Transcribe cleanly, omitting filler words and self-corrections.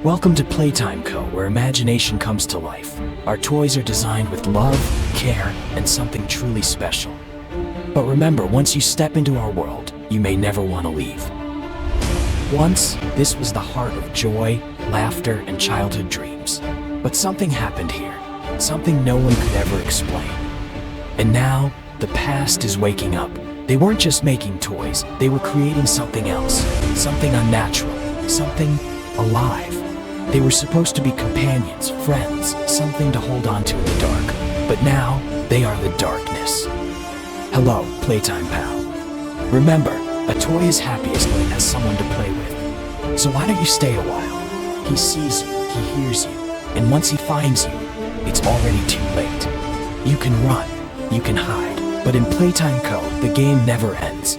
Welcome to Playtime Co, where imagination comes to life. Our toys are designed with love, care, and something truly special. But remember, once you step into our world, you may never want to leave. Once, this was the heart of joy, laughter, and childhood dreams. But something happened here, something no one could ever explain. And now, the past is waking up. They weren't just making toys, they were creating something else, something unnatural, something alive. They were supposed to be companions, friends, something to hold on to in the dark. But now, they are the darkness. Hello, Playtime Pal. Remember, a toy is happiest when it has someone to play with. So why don't you stay a while? He sees you, he hears you, and once he finds you, it's already too late. You can run, you can hide, but in Playtime Co, the game never ends.